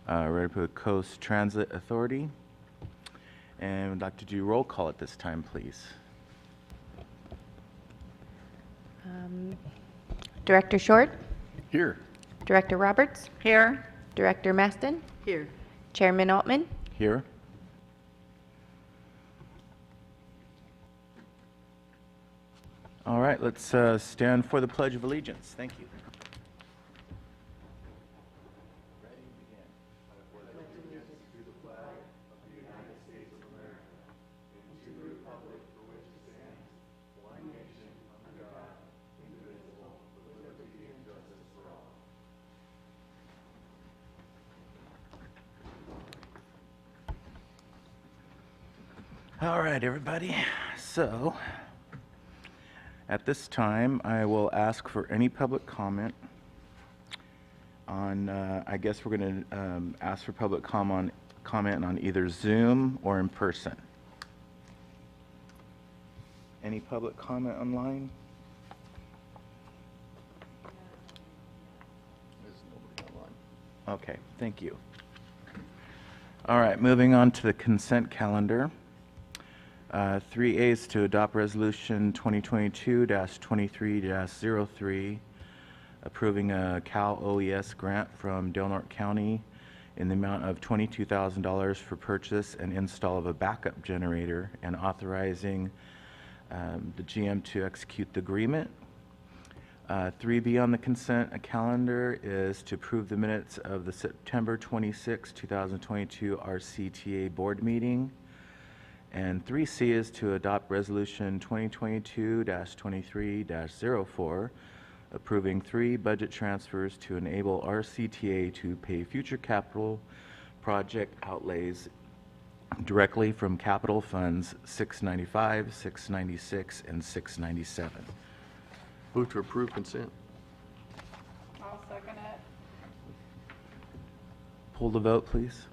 Redwood Coast Transit Authority. And we'd like to do roll call at this time, please. Director Short, Here. Director Roberts, Here. Director Maston, Here. Chairman Altman. Here. All right, let's stand for the Pledge of Allegiance. Thank you. All right, everybody. So, at this time, I will ask for any public comment on, I guess we're going to ask for public comment on either Zoom or in person. Any public comment online? There's nobody online. Okay, thank you. All right, moving on to the consent calendar. 3A is to adopt Resolution 2022-23-03, approving a Cal OES grant from Del Norte County in the amount of $22,000 for purchase and install of a backup generator, and authorizing the GM to execute the agreement. 3B on the consent calendar is to approve the minutes of the September 26, 2022 RCTA board meeting. And 3C is to adopt Resolution 2022-23-04, approving 3 budget transfers to enable RCTA to pay future capital project outlays directly from capital funds 695, 696, and 697. Move to approve consent. I'll second it. Pull the vote, please.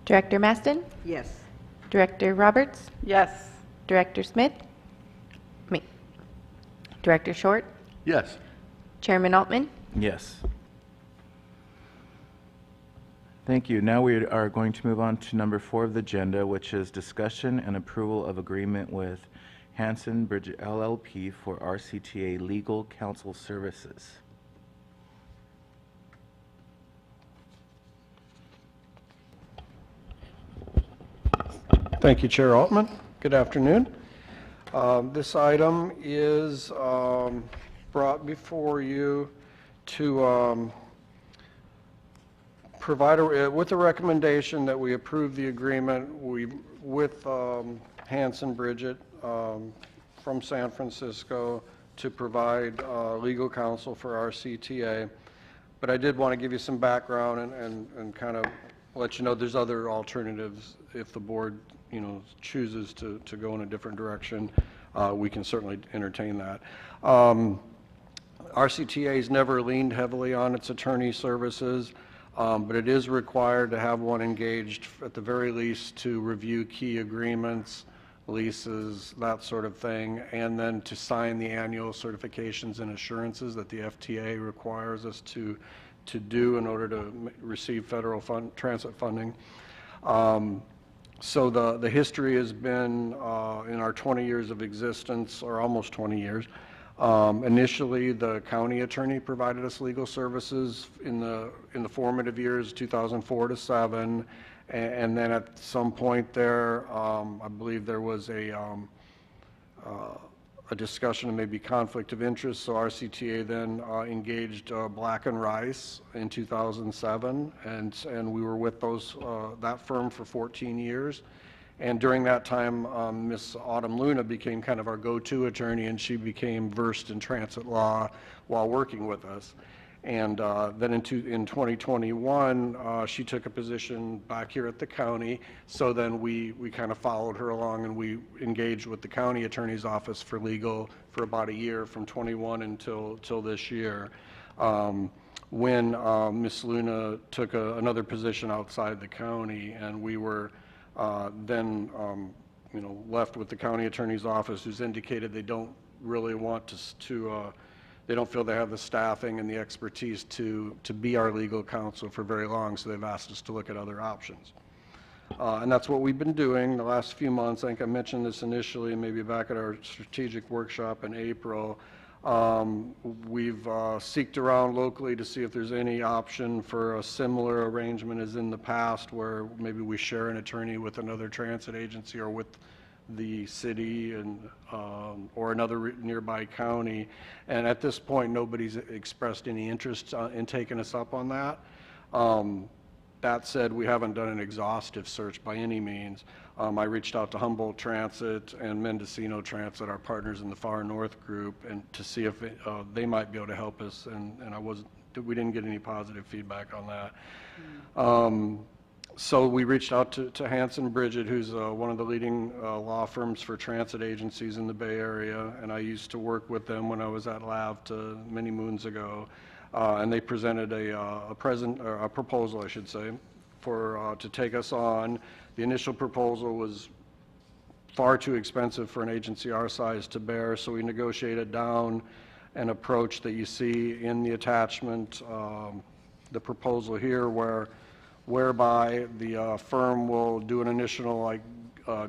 Director Maston, Yes. Director Roberts, Yes. Director Smith, Director Short, Yes. Chairman Altman. Yes. Thank you. Now we are going to move on to number 4 of the agenda, which is discussion and approval of agreement with Hanson Bridget LLP for RCTA legal counsel services. Thank you, Chair Altman. Good afternoon. This item is brought before you to provide with a recommendation that we approve the agreement with Hanson Bridget from San Francisco to provide legal counsel for our CTA. But I did want to give you some background and kind of let you know there's other alternatives if the board chooses to go in a different direction. We can certainly entertain that. RCTA has never leaned heavily on its attorney services, but it is required to have one engaged at the very least to review key agreements, leases, that sort of thing, and then to sign the annual certifications and assurances that the FTA requires us to do in order to receive federal transit funding. So the history has been in our 20 years of existence, or almost 20 years. Initially, the county attorney provided us legal services in the formative years, 2004 to 7, and then at some point there, I believe there was a discussion of maybe conflict of interest. So RCTA then engaged Black and Rice in 2007, and we were with that firm for 14 years. And during that time, Ms. Autumn Luna became kind of our go-to attorney, and she became versed in transit law while working with us. And then in 2021, she took a position back here at the county. So then we kind of followed her along, and we engaged with the county attorney's office for legal for about a year, from 21 until this year. When Ms. Luna took another position outside the county, and we were then left with the county attorney's office, who's indicated they don't really want to they don't feel they have the staffing and the expertise to be our legal counsel for very long, so they've asked us to look at other options. And that's what we've been doing the last few months. I think I mentioned this initially, maybe back at our strategic workshop in April. We've seeked around locally to see if there's any option for a similar arrangement as in the past, where maybe we share an attorney with another transit agency or with the city and or another nearby county. And at this point, nobody's expressed any interest in taking us up on that. That said, we haven't done an exhaustive search by any means. I reached out to Humboldt Transit and Mendocino Transit, our partners in the Far North group, and to see if they might be able to help us, and we didn't get any positive feedback on that. So we reached out to Hanson Bridget, who's one of the leading law firms for transit agencies in the Bay Area, and I used to work with them when I was at LAVT many moons ago. And they presented a proposal, I should say, for to take us on. The initial proposal was far too expensive for an agency our size to bear, so we negotiated down an approach that you see in the attachment, the proposal here, whereby the firm will do an initial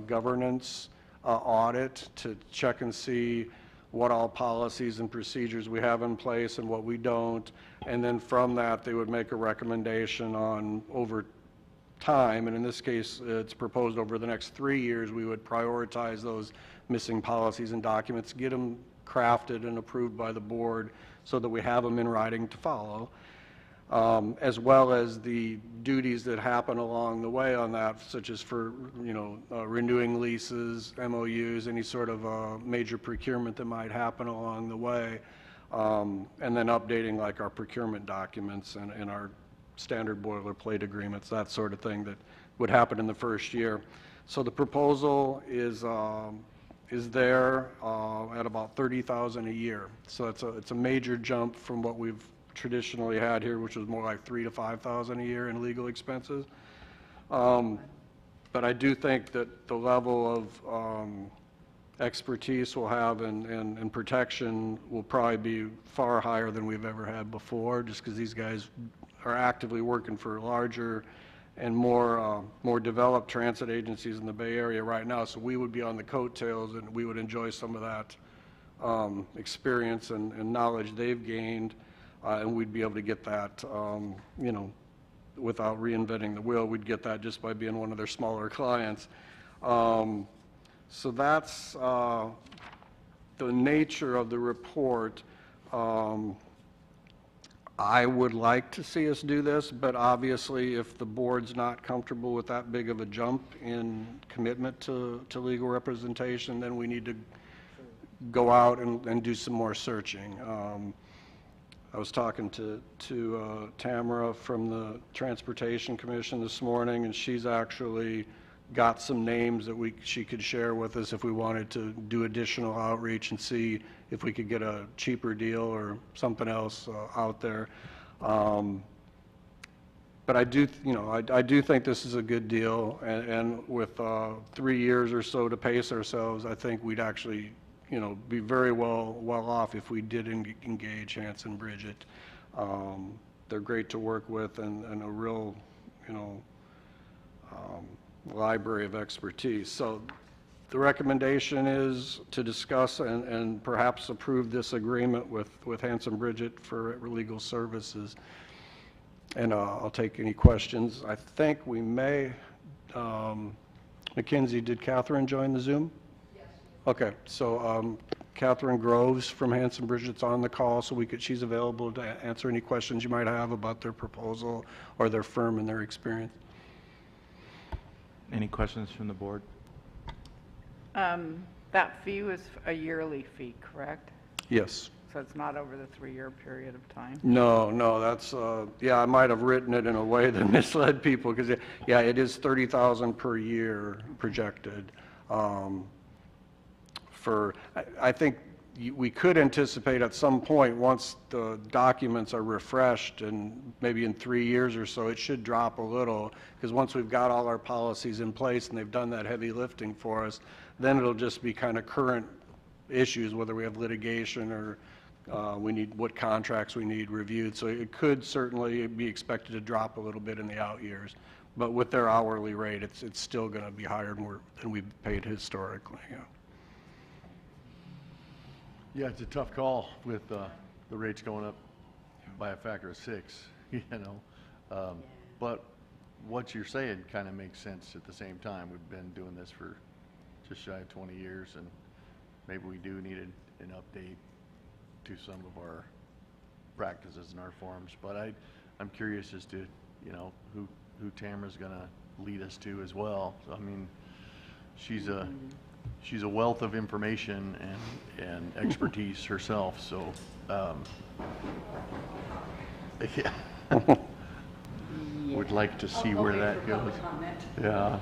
governance audit to check and see what all policies and procedures we have in place and what we don't, and then from that they would make a recommendation on over time, and in this case it's proposed over the next 3 years we would prioritize those missing policies and documents, get them crafted and approved by the board so that we have them in writing to follow, as well as the duties that happen along the way on that, such as for renewing leases, MOUs, any sort of major procurement that might happen along the way, and then updating like our procurement documents and our standard boilerplate agreements, that sort of thing that would happen in the first year. So the proposal is there at about $30,000 a year. So it's a major jump from what we've traditionally had here, which was more like $3,000 to $5,000 a year in legal expenses. But I do think that the level of expertise we'll have and protection will probably be far higher than we've ever had before, just because these guys are actively working for larger and more developed transit agencies in the Bay Area right now. So we would be on the coattails, and we would enjoy some of that experience and knowledge they've gained. And we'd be able to get that, without reinventing the wheel. We'd get that just by being one of their smaller clients. So that's the nature of the report. I would like to see us do this, but obviously if the board's not comfortable with that big of a jump in commitment to legal representation, then we need to go out and do some more searching. I was talking to Tamara from the Transportation Commission this morning, and she's actually got some names that she could share with us if we wanted to do additional outreach and see if we could get a cheaper deal or something else out there. But I do think this is a good deal, and with 3 years or so to pace ourselves, I think we'd actually be very well off if we did engage Hanson Bridget. They're great to work with and a real, library of expertise. So the recommendation is to discuss and perhaps approve this agreement with Hanson Bridget for legal services. And I'll take any questions. I think we may, Mackenzie, did Catherine join the Zoom? Okay, so Catherine Groves from Hanson Bridget's on the call, so she's available to answer any questions you might have about their proposal or their firm and their experience. Any questions from the board? That fee was a yearly fee, correct? Yes. So it's not over the 3-year period of time? No, that's, yeah, I might have written it in a way that misled people, because, yeah, it is $30,000 per year projected. I think we could anticipate at some point, once the documents are refreshed, and maybe in 3 years or so, it should drop a little, because once we've got all our policies in place and they've done that heavy lifting for us, then it'll just be kind of current issues, whether we have litigation or we need, what contracts we need reviewed. So it could certainly be expected to drop a little bit in the out years. But with their hourly rate, it's still going to be higher than we've paid historically, yeah. Yeah, it's a tough call with the rates going up by a factor of 6, you know. But what you're saying kind of makes sense at the same time. We've been doing this for just shy of 20 years, and maybe we do need an update to some of our practices and our forms. But I'm curious as to, you know, who Tamara's going to lead us to as well. So, I mean, she's a wealth of information and expertise herself. So, yeah, would like to see where that goes. Yeah.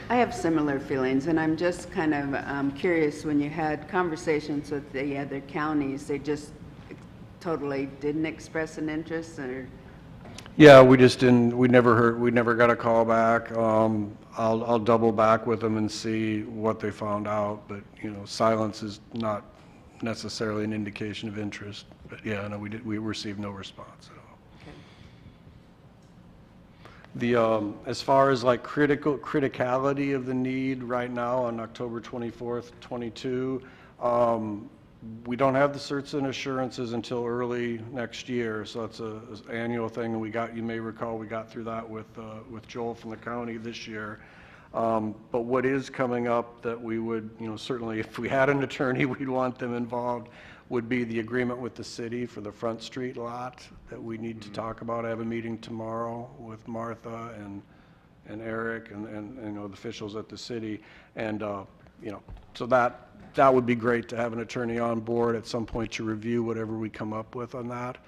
I have similar feelings, and I'm just kind of curious, when you had conversations with the other counties, they just totally didn't express an interest, or? Yeah, we just didn't, we never got a call back. I'll double back with them and see what they found out, but, you know, silence is not necessarily an indication of interest. But yeah, no, we received no response at all. As far as like criticality of the need right now on October 24th, 22, we don't have the certs and assurances until early next year, so that's an annual thing. And you may recall, we got through that with Joel from the county this year. But what is coming up that we would, you know, certainly if we had an attorney, we'd want them involved, would be the agreement with the city for the Front Street lot that we need to talk about. I have a meeting tomorrow with Martha and Eric and you know, the officials at the city. And, you know, so that would be great to have an attorney on board at some point to review whatever we come up with on that.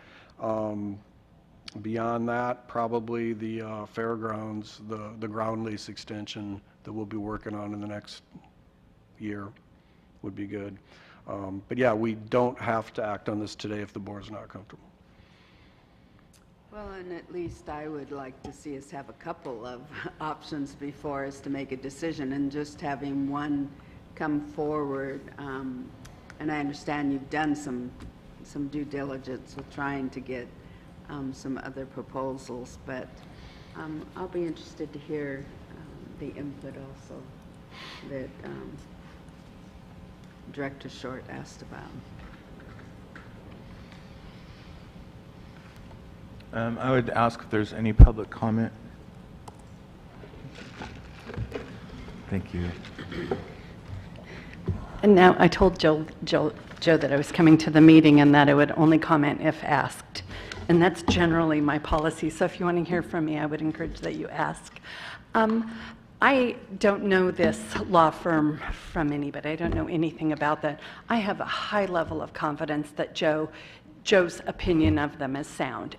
Beyond that, probably the fairgrounds, the ground lease extension that we'll be working on in the next year would be good. But yeah, we don't have to act on this today if the board's not comfortable. Well, and at least I would like to see us have a couple of options before us to make a decision, and just having one come forward. And I understand you've done some due diligence with trying to get some other proposals, but I'll be interested to hear the input also that Director Short asked about. I would ask if there's any public comment. Thank you. And now, I told Joe that I was coming to the meeting and that I would only comment if asked. And that's generally my policy, so if you want to hear from me, I would encourage that you ask. I don't know this law firm from anybody. I don't know anything about that. I have a high level of confidence that Joe's opinion of them is sound.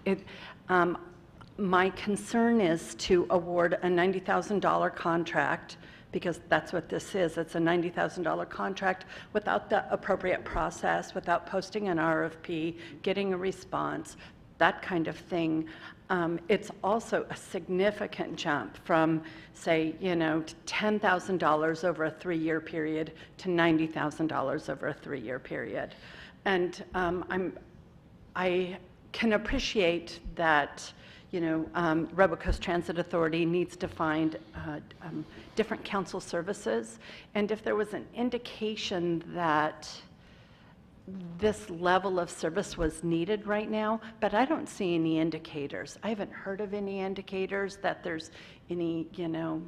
My concern is to award a $90,000 contract, because that's what this is. It's a $90,000 contract without the appropriate process, without posting an RFP, getting a response, that kind of thing. It's also a significant jump from, say, you know, $10,000 over a 3-year period to $90,000 over a 3-year period. And I can appreciate that, you know, Redwood Coast Transit Authority needs to find different council services. And if there was an indication that this level of service was needed right now, but I don't see any indicators. I haven't heard of any indicators that there's any, you know,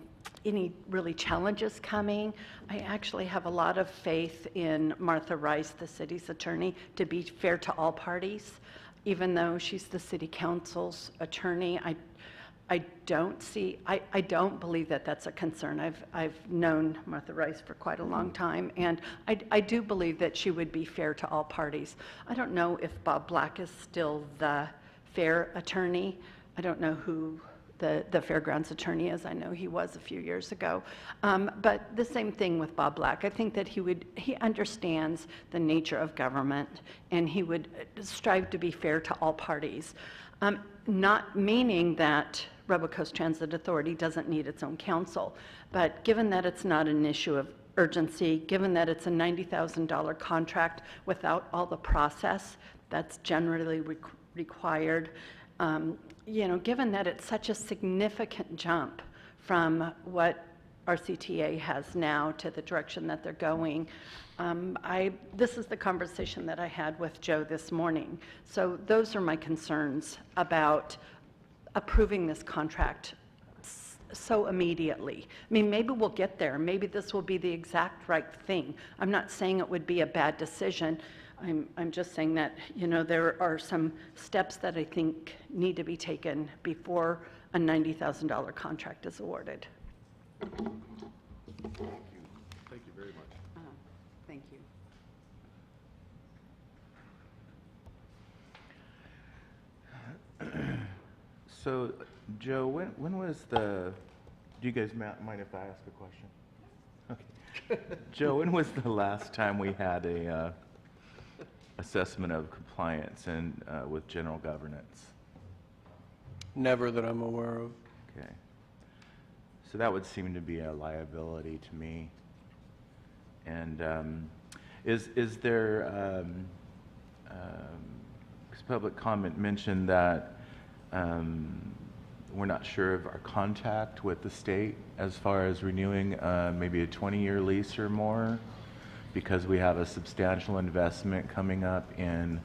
any really challenges coming. I actually have a lot of faith in Martha Rice, the city's attorney, to be fair to all parties. Even though she's the city council's attorney, I don't believe that that's a concern. I've known Martha Rice for quite a long time, and I do believe that she would be fair to all parties. I don't know if Bob Black is still the fair attorney. I don't know who the fairgrounds attorney is. I know he was a few years ago. But the same thing with Bob Black. I think that he understands the nature of government, and he would strive to be fair to all parties. Not meaning that Redwood Coast Transit Authority doesn't need its own council, but given that it's not an issue of urgency, given that it's a $90,000 contract without all the process that's generally required. Given that it's such a significant jump from what our CTA has now to the direction that they're going, this is the conversation that I had with Joe this morning. So those are my concerns about approving this contract so immediately. I mean, maybe we'll get there. Maybe this will be the exact right thing. I'm not saying it would be a bad decision. I'm just saying that, there are some steps that I think need to be taken before a $90,000 contract is awarded. Thank you very much. Thank you. So, Joe, when was do you guys mind if I ask a question? Okay. Joe, when was the last time we had a assessment of compliance and with general governance? Never that I'm aware of. Okay. So that would seem to be a liability to me. And is there, 'cause public comment mentioned that we're not sure of our contact with the state as far as renewing maybe a 20-year lease or more, because we have a substantial investment coming up in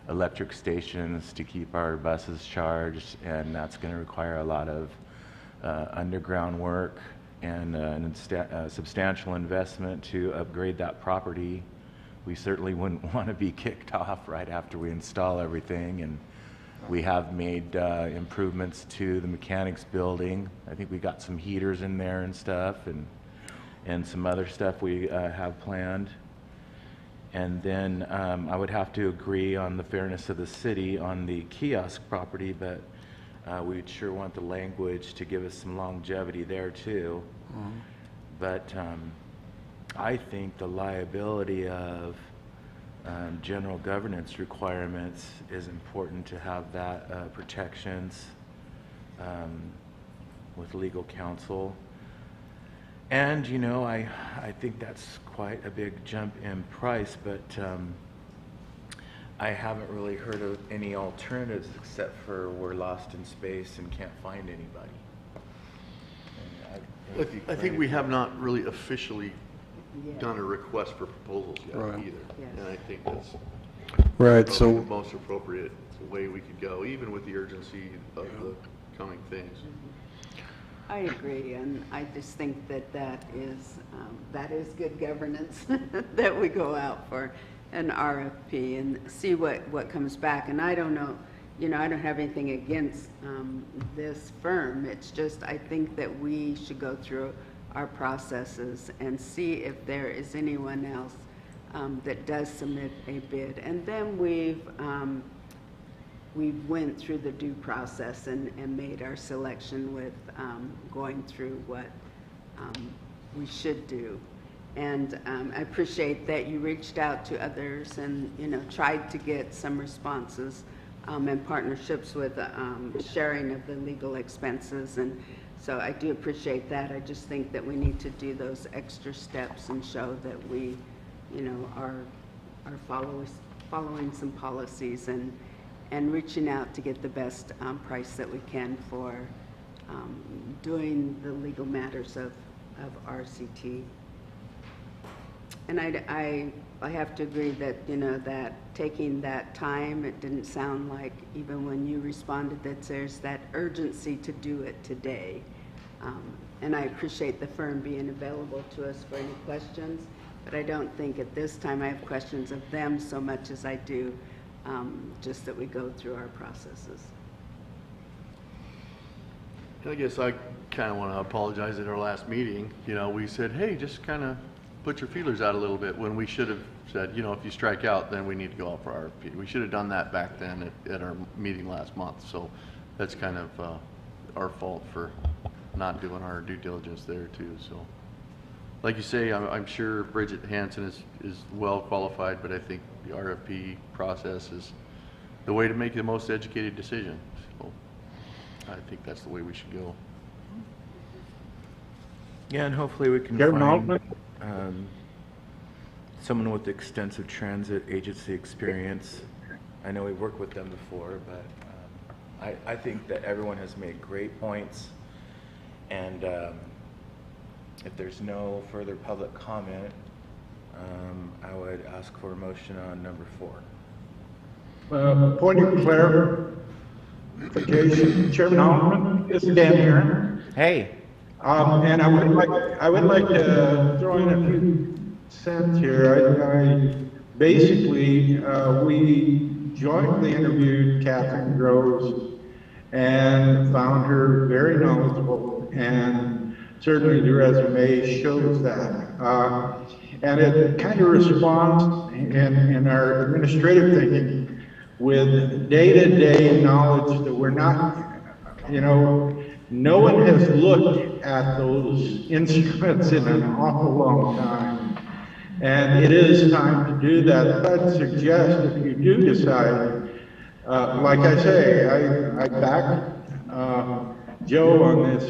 electric stations to keep our buses charged, and that's going to require a lot of underground work and a substantial investment to upgrade that property. We certainly wouldn't want to be kicked off right after we install everything, and we have made improvements to the mechanics building. I think we got some heaters in there and stuff, and some other stuff we have planned. And then I would have to agree on the fairness of the city on the kiosk property, but we'd sure want the language to give us some longevity there too. Mm-hmm. But I think the liability of general governance requirements is important to have that protections with legal counsel. And, I think that's quite a big jump in price, but I haven't really heard of any alternatives except for we're lost in space and can't find anybody. And I think we have not really officially Yeah. done a request for proposals yet Right. either. Yes. And I think that's Right, probably so, the most appropriate way we could go, even with the urgency of the coming things. I agree, and I just think that is good governance, that we go out for an RFP and see what comes back. And I don't know, I don't have anything against this firm. It's just, I think that we should go through our processes and see if there is anyone else that does submit a bid. And then we went through the due process and made our selection with going through what we should do. And I appreciate that you reached out to others and, tried to get some responses and partnerships with sharing of the legal expenses. And so I do appreciate that. I just think that we need to do those extra steps and show that we, are following some policies and reaching out to get the best price that we can for doing the legal matters of RCT. And I have to agree that, that taking that time, it didn't sound like, even when you responded, that there's that urgency to do it today. And I appreciate the firm being available to us for any questions, but I don't think at this time I have questions of them so much as I do just that we go through our processes. I guess I kind of want to apologize at our last meeting. We said, hey, just kind of put your feelers out a little bit, when we should have said, if you strike out, then we need to go out for RFP. We should have done that back then at our meeting last month. So that's kind of our fault for not doing our due diligence there too. So like you say, I'm sure Bridget Hanson is well qualified, but I think the RFP process is the way to make the most educated decision. So I think that's the way we should go. Yeah, and hopefully we can Chairman find... Altman? someone with extensive transit agency experience. I know we've worked with them before, but I think that everyone has made great points. And if there's no further public comment, I would ask for a motion on number 4. Point of clarification, Chairman Alderman, this is Dan Aaron. Hey. And I would like to throw in a few cents here. Basically, we jointly interviewed Catherine Groves and found her very knowledgeable, and certainly the resume shows that. And it kind of responds in our administrative thinking with day-to-day knowledge that we're not, no one has looked at those instruments in an awful long time. And it is time to do that. I'd suggest if you do decide, like I say, I back Joe on this.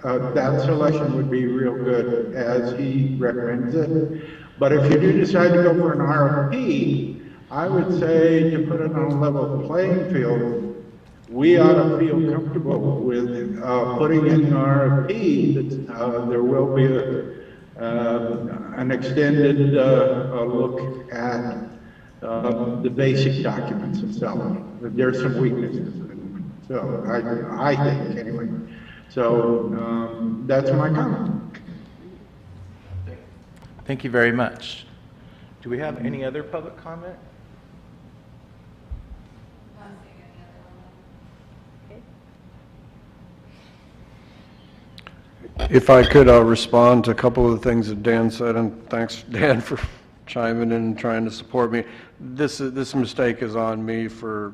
That selection would be real good as he recommends it. But if you do decide to go for an RFP, I would say to put it on a level playing field, we ought to feel comfortable with putting in an RFP that there will be an extended look at the basic documents themselves. There's some weaknesses. So I think anyway. So that's my comment. Thank you very much. Do we have any other public comment? If I could respond to a couple of the things that Dan said, and thanks, Dan, for chiming in and trying to support me. This mistake is on me for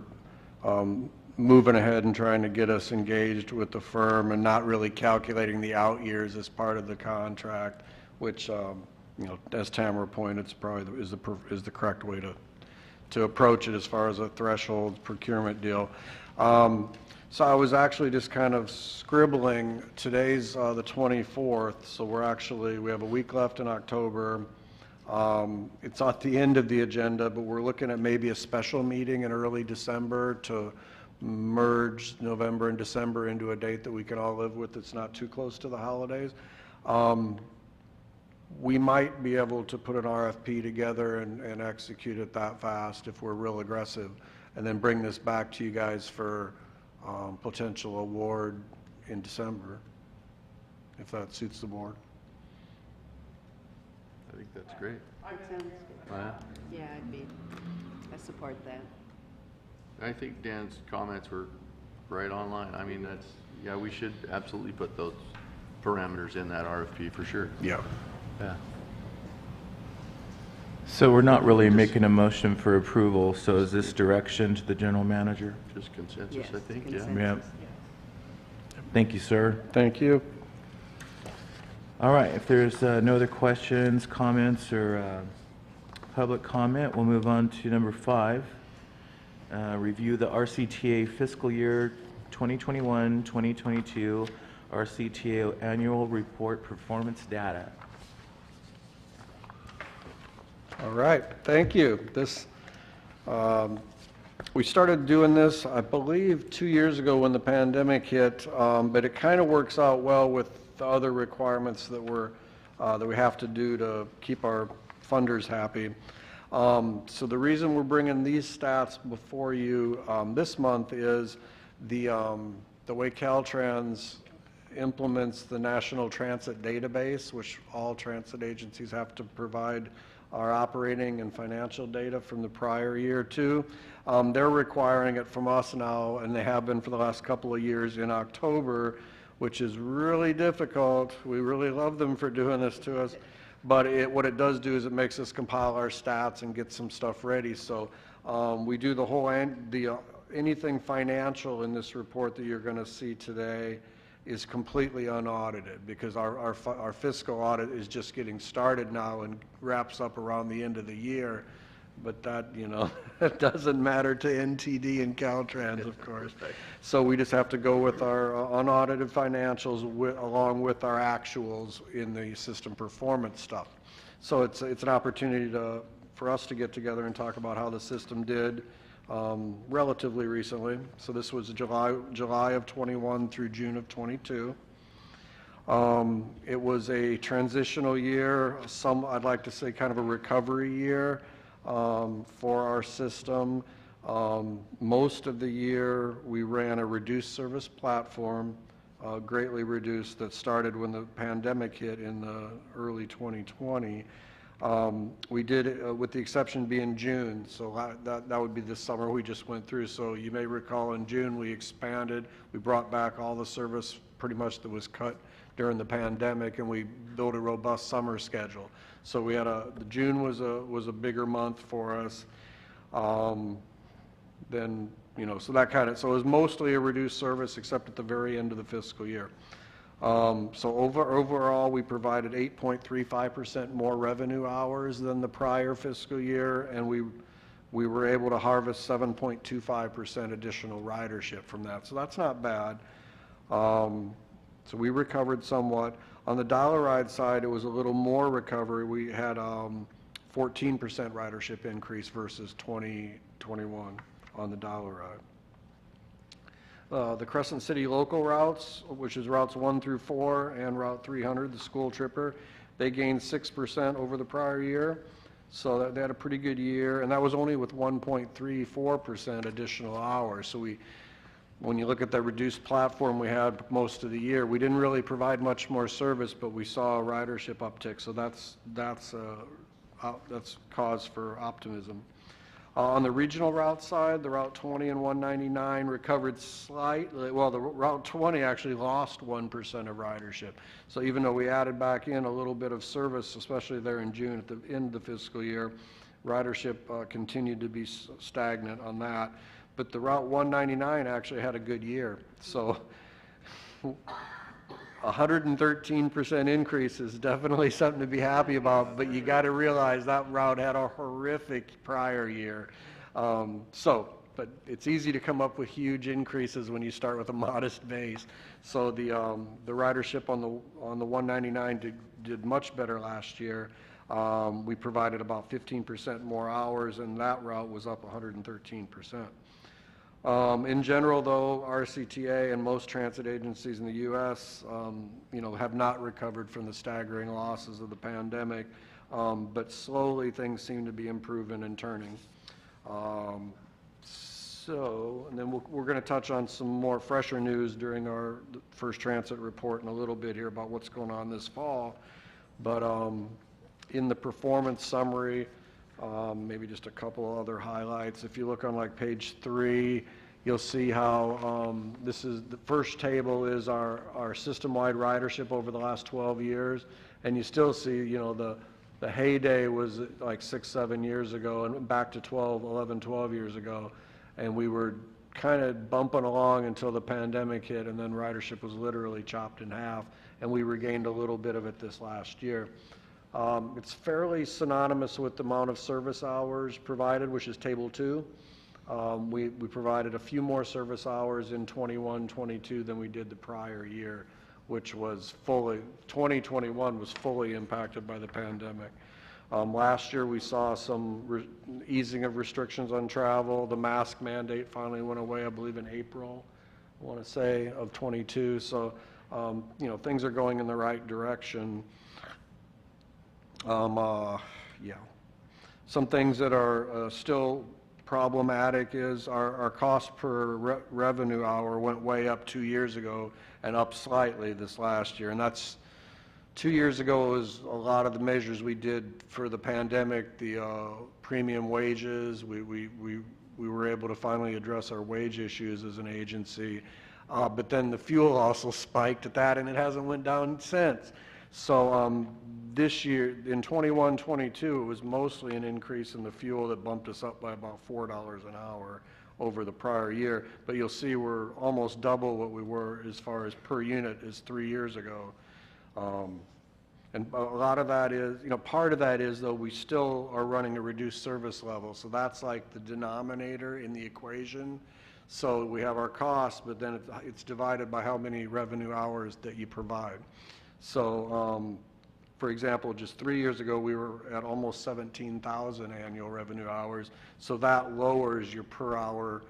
moving ahead and trying to get us engaged with the firm and not really calculating the out years as part of the contract, which, as Tamara pointed, it's probably is the correct way to approach it as far as a threshold procurement deal. So I was actually just kind of scribbling. Today's the 24th, so we have a week left in October. It's at the end of the agenda, but we're looking at maybe a special meeting in early December to merge November and December into a date that we can all live with that's not too close to the holidays. We might be able to put an RFP together and execute it that fast if we're real aggressive, and then bring this back to you guys for potential award in December, if that suits the board. I think that's great. That sounds good. Yeah, I support that. I think Dan's comments were right on line. I mean, we should absolutely put those parameters in that RFP for sure. Yeah. Yeah. So we're not really making a motion for approval, so is this direction to the general manager? Just consensus, Yes, I think, consensus. yeah. Yeah. Thank you, sir. Thank you. All right, if there's no other questions, comments, or public comment, we'll move on to number 5. Review the RCTA fiscal year 2021-2022 RCTA annual report performance data. All right, thank you. We started doing this, I believe, 2 years ago when the pandemic hit, but it kind of works out well with the other requirements that we have to do to keep our funders happy. So the reason we're bringing these stats before you this month is the way Caltrans implements the National Transit Database, which all transit agencies have to provide our operating and financial data from the prior year too. They're requiring it from us now, and they have been for the last couple of years in October, which is really difficult. We really love them for doing this to us. But what it does do is it makes us compile our stats and get some stuff ready. So we do the whole, anything financial in this report that you're going to see today is completely unaudited, because our fiscal audit is just getting started now and wraps up around the end of the year. but that, you know, that doesn't matter to NTD and Caltrans, of course. So we just have to go with our unaudited financials along with our actuals in the system performance stuff. So it's an opportunity for us to get together and talk about how the system did relatively recently. So this was July of 21 through June of 22. It was a transitional year, I'd like to say kind of a recovery year for our system. Most of the year we ran a reduced service platform, greatly reduced, that started when the pandemic hit in the early 2020. We did, with the exception being June, so that would be this summer we just went through. So you may recall in June we expanded, we brought back all the service pretty much that was cut during the pandemic, and we built a robust summer schedule. So we had June was a bigger month for us. Then, you know, so it was mostly a reduced service except at the very end of the fiscal year. So overall, we provided 8.35% more revenue hours than the prior fiscal year, and we were able to harvest 7.25% additional ridership from that. So that's not bad. So we recovered somewhat. On the dollar ride side, it was a little more recovery. We had 14% ridership increase versus 2021 on the dollar ride. The Crescent City local routes, which is routes 1 through 4 and Route 300, the school tripper, they gained 6% over the prior year. So they had a pretty good year, and that was only with 1.34% additional hours. So when you look at the reduced platform we had most of the year, we didn't really provide much more service, but we saw a ridership uptick. So that's cause for optimism. On the regional route side, the Route 20 and 199 recovered slightly. Well, the Route 20 actually lost 1% of ridership. So even though we added back in a little bit of service, especially there in June at the end of the fiscal year, ridership continued to be stagnant on that. But the Route 199 actually had a good year. So 113% increase is definitely something to be happy about, but you got to realize that route had a horrific prior year. But it's easy to come up with huge increases when you start with a modest base. So the ridership on the 199 did much better last year. We provided about 15% more hours, and that route was up 113%. In general, though, RCTA and most transit agencies in the U.S., have not recovered from the staggering losses of the pandemic, but slowly things seem to be improving and turning. And then we're going to touch on some more fresher news during our first transit report in a little bit here about what's going on this fall. But in the performance summary, maybe just a couple other highlights. If you look on like page 3, you'll see how this is the first table is our system-wide ridership over the last 12 years, and you still see, the heyday was like 6-7 years ago, and back to 12 years ago, and we were kind of bumping along until the pandemic hit, and then ridership was literally chopped in half, and we regained a little bit of it this last year. It's fairly synonymous with the amount of service hours provided, which is table 2. We provided a few more service hours in 21-22 than we did the prior year, which was 2021 was fully impacted by the pandemic. Last year we saw some easing of restrictions on travel. The mask mandate finally went away, I believe in April, I want to say, of 22. So, things are going in the right direction. Some things that are still problematic is our cost per revenue hour went way up 2 years ago and up slightly this last year. And that's 2 years ago was a lot of the measures we did for the pandemic, the premium wages. We were able to finally address our wage issues as an agency. But then the fuel also spiked at that, and it hasn't went down since. So this year, in 21-22, it was mostly an increase in the fuel that bumped us up by about $4 an hour over the prior year. But you'll see we're almost double what we were as far as per unit as 3 years ago. And a lot of that is, part of that is, though, we still are running a reduced service level. So that's like the denominator in the equation. So we have our costs, but then it's divided by how many revenue hours that you provide. So, for example, just 3 years ago, we were at almost 17,000 annual revenue hours. So that lowers your per hour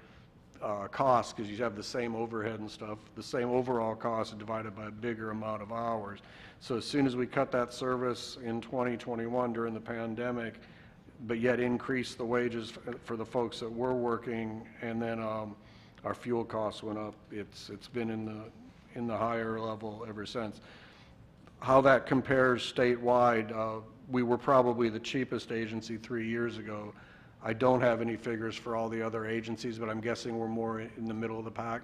cost, because you have the same overhead and stuff, the same overall cost divided by a bigger amount of hours. So as soon as we cut that service in 2021 during the pandemic, but yet increase the wages for the folks that were working, and then our fuel costs went up. It's been in the higher level ever since. How that compares statewide, we were probably the cheapest agency 3 years ago. I don't have any figures for all the other agencies, but I'm guessing we're more in the middle of the pack.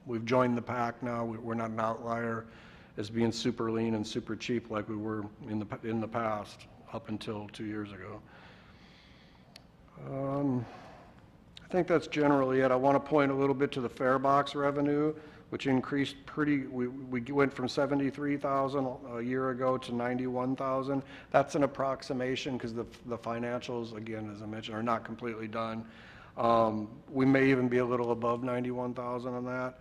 We've joined the pack now. We're not an outlier as being super lean and super cheap like we were in the past up until 2 years ago. I think that's generally it. I want to point a little bit to the fare box revenue, which increased we went from 73,000 a year ago to 91,000. That's an approximation because the financials, again, as I mentioned, are not completely done. We may even be a little above 91,000 on that.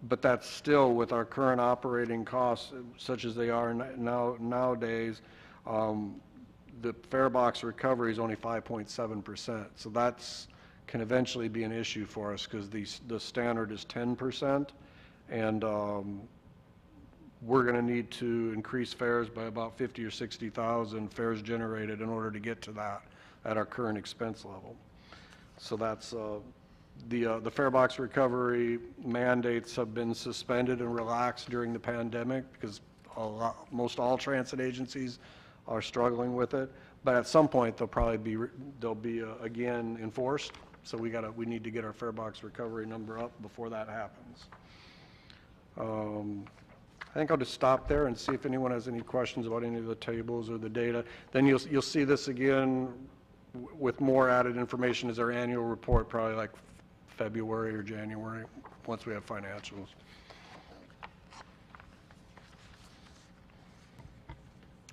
But that's still, with our current operating costs, such as they are nowadays, the fare box recovery is only 5.7%. So that's can eventually be an issue for us because the standard is 10%, and we're going to need to increase fares by about 50 or 60,000 fares generated in order to get to that at our current expense level. So that's the fare box recovery mandates have been suspended and relaxed during the pandemic because most all transit agencies are struggling with it. But at some point they'll be again enforced. So we need to get our fare box recovery number up before that happens. I think I'll just stop there and see if anyone has any questions about any of the tables or the data. Then you'll see this again with more added information as our annual report, probably like February or January, once we have financials.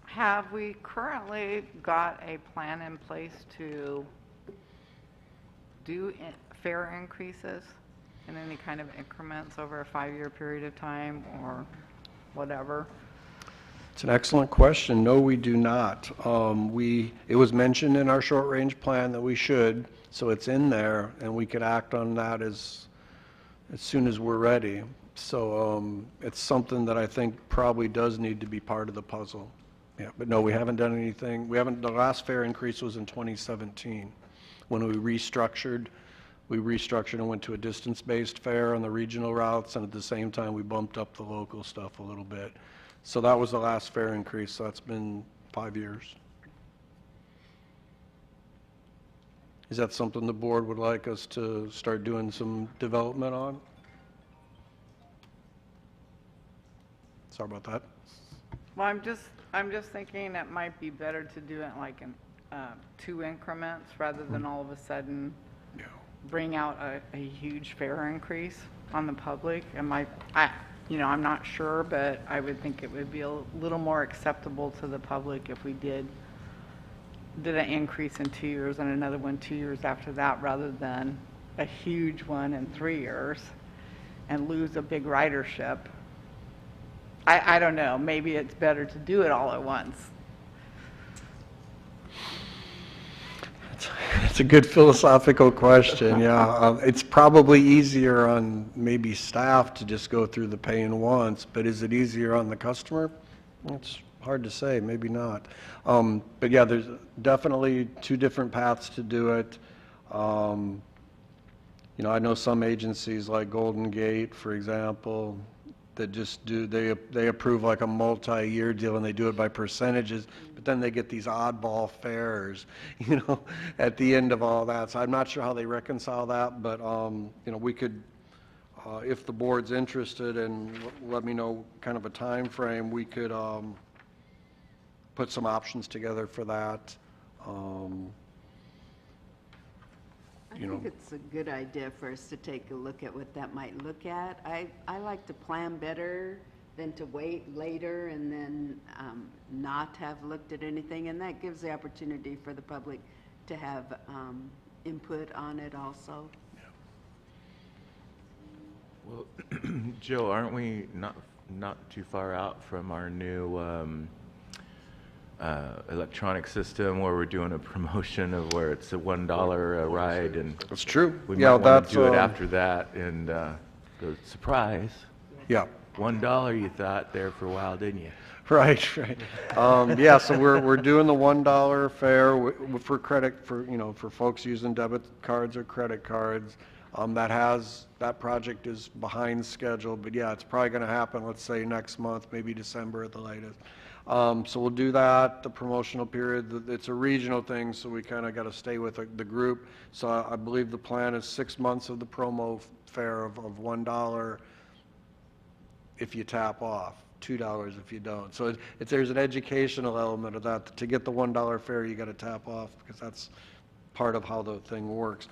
Have we currently got a plan in place to do fare increases in any kind of increments over a 5-year period of time or whatever? It's an excellent question. No, we do not. It was mentioned in our short-range plan that we should, so it's in there, and we could act on that as soon as we're ready. So it's something that I think probably does need to be part of the puzzle. Yeah, but no, we haven't done anything. The last fare increase was in 2017 when we restructured. We restructured and went to a distance-based fare on the regional routes, and at the same time we bumped up the local stuff a little bit. So that was the last fare increase. So that's been 5 years. Is that something the board would like us to start doing some development on? Sorry about that. Well, I'm just thinking it might be better to do it like in 2 increments rather than all of a sudden bring out a huge fare increase on the public. I'm not sure, but I would think it would be a little more acceptable to the public if we did an increase in 2 years and another one 2 years after that, rather than a huge one in 3 years and lose a big ridership. I don't know. Maybe it's better to do it all at once. It's a good philosophical question, yeah. It's probably easier on maybe staff to just go through the paying once, but is it easier on the customer? It's hard to say, maybe not. But yeah, there's definitely 2 different paths to do it. I know some agencies like Golden Gate, for example, that just they approve like a multi-year deal and they do it by percentages, but then they get these oddball fares, at the end of all that. So I'm not sure how they reconcile that, but we could, if the board's interested, and let me know kind of a time frame, we could put some options together for that. I think it's a good idea for us to take a look at what that might look at. I like to plan better than to wait later and then not have looked at anything. And that gives the opportunity for the public to have input on it also. Well, Joe, aren't we not too far out from our new electronic system where we're doing a promotion of where it's a $1 a ride, and That's true. we Yeah, might want that's, to do it after that and go, surprise, Yeah. $1 you thought there for a while, didn't you? Right, right. Yeah, so we're doing the $1 fare for credit, for folks using debit cards or credit cards. That project is behind schedule, but yeah, it's probably going to happen, let's say next month, maybe December at the latest. So we'll do that, the promotional period. It's a regional thing, so we kind of got to stay with the group. So I believe the plan is 6 months of the promo fare of $1 if you tap off, $2 if you don't. So there's an educational element of that. To get the $1 fare, you got to tap off, because that's part of how the thing works.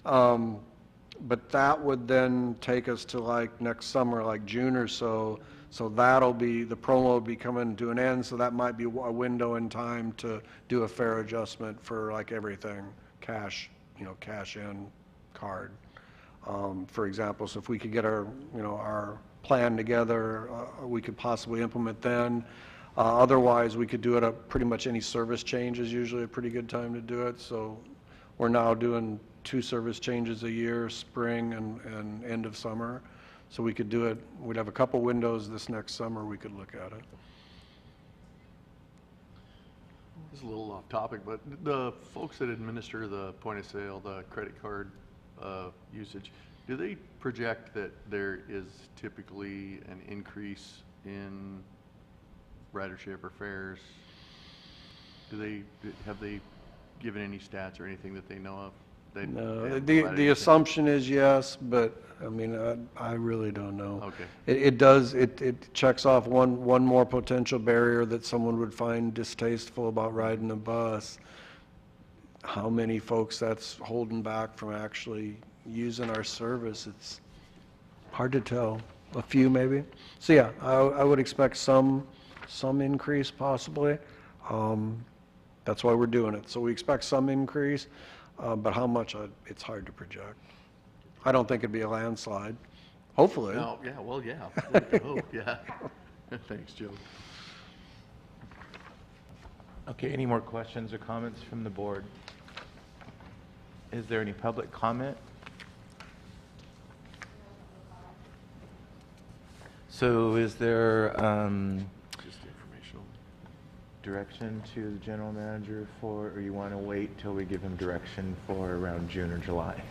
But that would then take us to like next summer, like June or so. So that'll be, the promo will be coming to an end, so that might be a window in time to do a fare adjustment for like everything, cash, cash in, card, for example. So if we could get our plan together, we could possibly implement then. Otherwise, we could do it at pretty much any service change is usually a pretty good time to do it. So we're now doing 2 service changes a year, spring and end of summer. So we could do it, we'd have a couple windows this next summer we could look at it. This is a little off topic, but the folks that administer the point of sale, the credit card usage, do they project that there is typically an increase in ridership or fares? Have they given any stats or anything that they know of? No, the assumption is yes, but I mean, I really don't know. Okay. It checks off one more potential barrier that someone would find distasteful about riding a bus. How many folks that's holding back from actually using our service? It's hard to tell. A few maybe. So yeah, I would expect some increase possibly. That's why we're doing it. So we expect some increase. But how much, it's hard to project. I don't think it'd be a landslide. Hopefully. No, yeah, well, yeah. I hope, yeah. Thanks, Joe. Okay, any more questions or comments from the board? Is there any public comment? So is there Just informational. direction to the general manager for, or you want to wait till we give him direction for around June or July?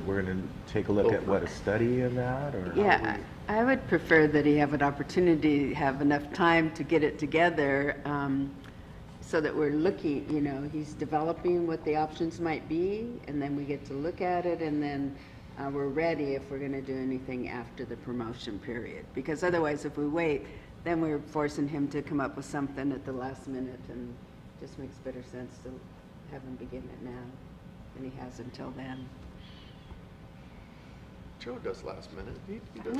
We're going to take a look at what, a study of that, or? Yeah, I would prefer that he have an opportunity, have enough time to get it together, so that we're looking, he's developing what the options might be, and then we get to look at it, and then we're ready if we're going to do anything after the promotion period. Because otherwise, if we wait, then we're forcing him to come up with something at the last minute, and just makes better sense to have him begin it now than he has until then. Joe does last minute. He does.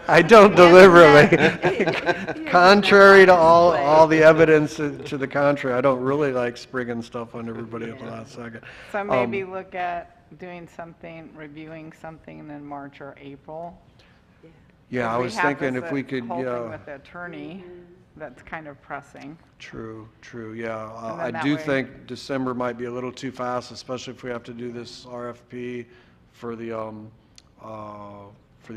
I don't deliberately. Contrary to all the evidence to the contrary, I don't really like springing stuff on everybody at the last second. So maybe look at doing something, reviewing something in March or April. Yeah, I We was have thinking this, if we could, whole thing yeah. with the attorney, that's kind of pressing. True, yeah. And then I that do way- think December might be a little too fast, especially if we have to do this RFP for the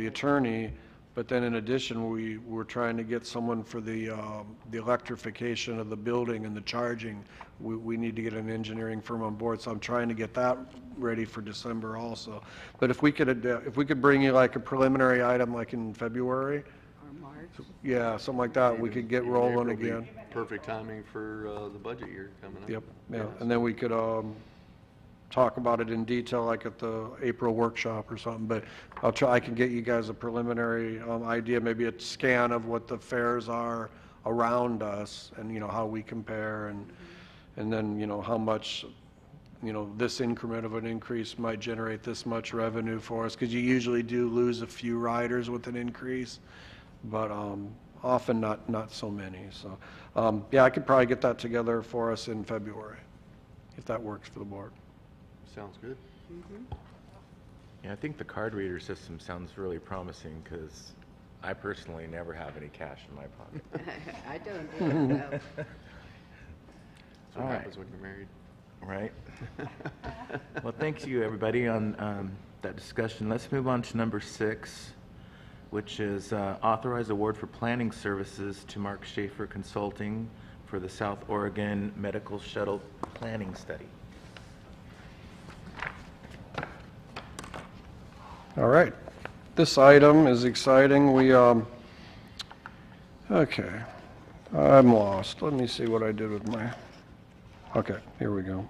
attorney. But then in addition, we're trying to get someone for the electrification of the building and the charging. We need to get an engineering firm on board, so I'm trying to get that ready for December also. But if we could bring you like a preliminary item like in February, Or March. yeah, something like that, we could get rolling April again. be perfect timing for the budget year coming up. Yep, yeah, and then we could talk about it in detail like at the April workshop or something, but I can get you guys a preliminary idea, maybe a scan of what the fares are around us and, how we compare and then, how much you know, this increment of an increase might generate this much revenue for us, because you usually do lose a few riders with an increase, but often not so many. So, yeah, I could probably get that together for us in February, if that works for the board. Sounds good. Yeah, I think the card reader system sounds really promising because I personally never have any cash in my pocket. I don't either, That's what All right. happens when you're married. Right. Well, thank you, everybody, on that discussion. Let's move on to number 6, which is authorize award for planning services to Mark Schaefer Consulting for the South Oregon Medical Shuttle Planning Study. All right. This item is exciting. Okay. I'm lost. Let me see what I did with my, okay, here we go.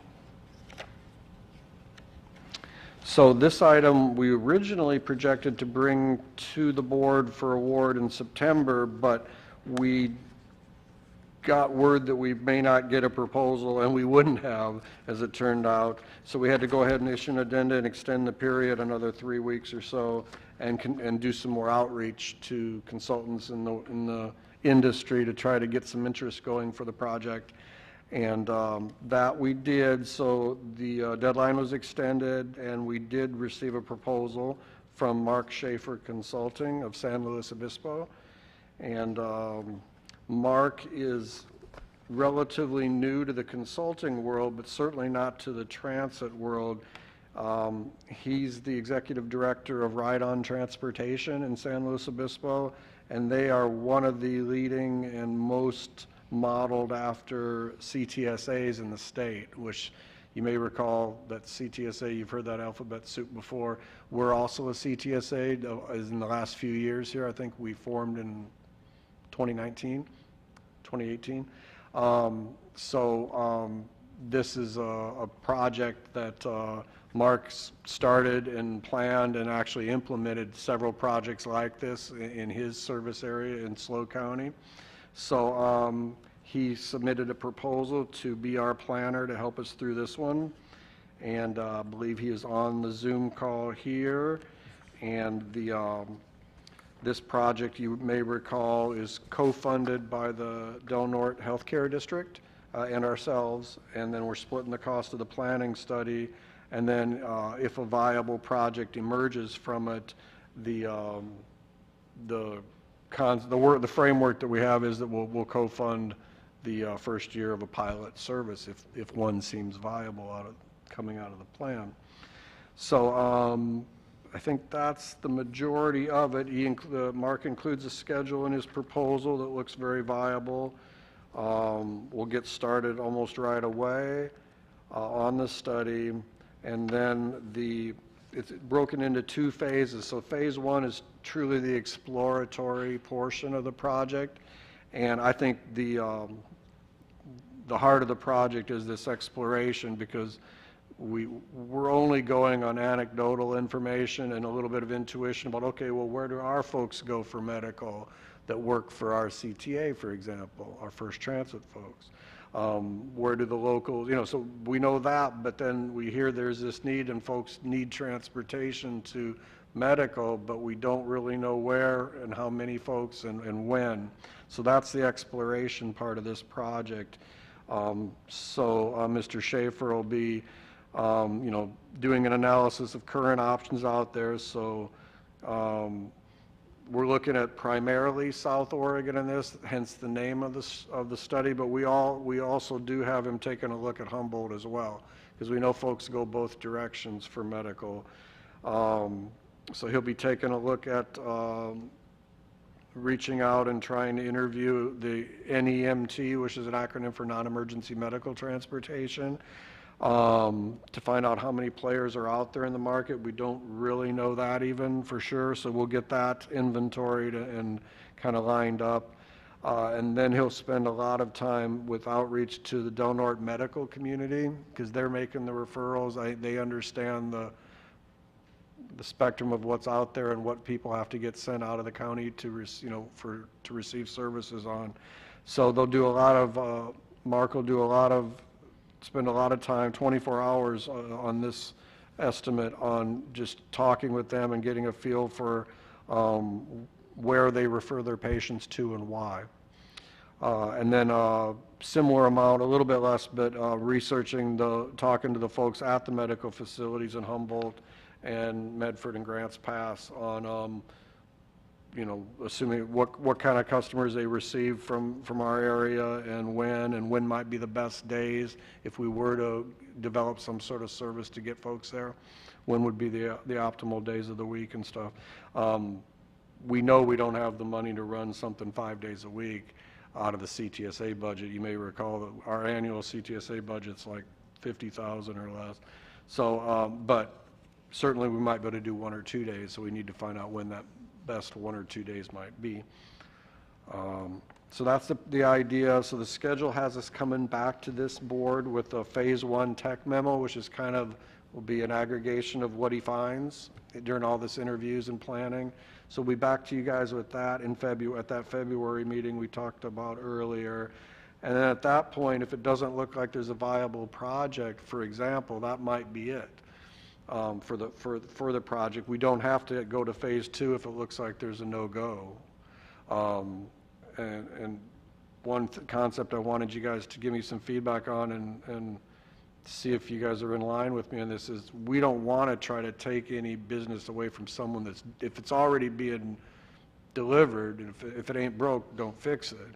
So this item, we originally projected to bring to the board for award in September, but we got word that we may not get a proposal, and we wouldn't have, as it turned out. So we had to go ahead and issue an addenda and extend the period another 3 weeks or so, and do some more outreach to consultants in the industry to try to get some interest going for the project. And that we did, so the deadline was extended, and we did receive a proposal from Mark Schaefer Consulting of San Luis Obispo. And Mark is relatively new to the consulting world, but certainly not to the transit world. He's the executive director of Ride On Transportation in San Luis Obispo, and they are one of the leading and most modeled after CTSAs in the state, which you may recall that CTSA, you've heard that alphabet soup before. We're also a CTSA as in the last few years here. I think we formed in 2019, 2018. This is a project that Mark's started and planned and actually implemented several projects like this in his service area in SLO County. So he submitted a proposal to be our planner to help us through this one. And I believe he is on the Zoom call here. And this project, you may recall, is co-funded by the Del Norte Healthcare District and ourselves. And then we're splitting the cost of the planning study. And then if a viable project emerges from it, the framework that we have is that we'll co-fund the first year of a pilot service if one seems viable coming out of the plan. So I think that's the majority of it. Mark includes a schedule in his proposal that looks very viable. We'll get started almost right away on the study, and then it's broken into 2 phases. So phase 1 is truly the exploratory portion of the project, and I think the heart of the project is this exploration, because we're only going on anecdotal information and a little bit of intuition about, okay, well, where do our folks go for medical that work for our CTA, for example, our First Transit folks? Where do the locals, so we know that, but then we hear there's this need and folks need transportation to medical, but we don't really know where and how many folks and when. So that's the exploration part of this project. Mr. Schaefer will be, doing an analysis of current options out there. So we're looking at primarily South Oregon in this, hence the name of the study. But we also do have him taking a look at Humboldt as well, because we know folks go both directions for medical. So he'll be taking a look at reaching out and trying to interview the NEMT, which is an acronym for non-emergency medical transportation, to find out how many players are out there in the market. We don't really know that even for sure, so we'll get that inventoried and kind of lined up. And then he'll spend a lot of time with outreach to the Del Norte medical community, because they're making the referrals. They understand the spectrum of what's out there and what people have to get sent out of the county to receive services on. So they'll do a lot of, Mark will do a lot of spend a lot of time, 24 hours on this estimate, on just talking with them and getting a feel for where they refer their patients to and why. And then similar amount, a little bit less, but talking to the folks at the medical facilities in Humboldt and Medford and Grants Pass on, assuming what kind of customers they receive from our area and when might be the best days if we were to develop some sort of service to get folks there, when would be the optimal days of the week and stuff. We know we don't have the money to run something 5 days a week out of the CTSA budget. You may recall that our annual CTSA budget's like $50,000 or less. So, but certainly we might be able to do 1 or 2 days, so we need to find out when that best 1 or 2 days might be. So that's the idea. So the schedule has us coming back to this board with a phase 1 tech memo, which is will be an aggregation of what he finds during all this interviews and planning. So we'll be back to you guys with that in February, at that February meeting we talked about earlier. And then at that point, if it doesn't look like there's a viable project, for example, that might be it for the project. We don't have to go to phase 2 if it looks like there's a no-go. And one concept I wanted you guys to give me some feedback on and see if you guys are in line with me on this is, we don't want to try to take any business away from someone if it's already being delivered, and if it ain't broke, don't fix it.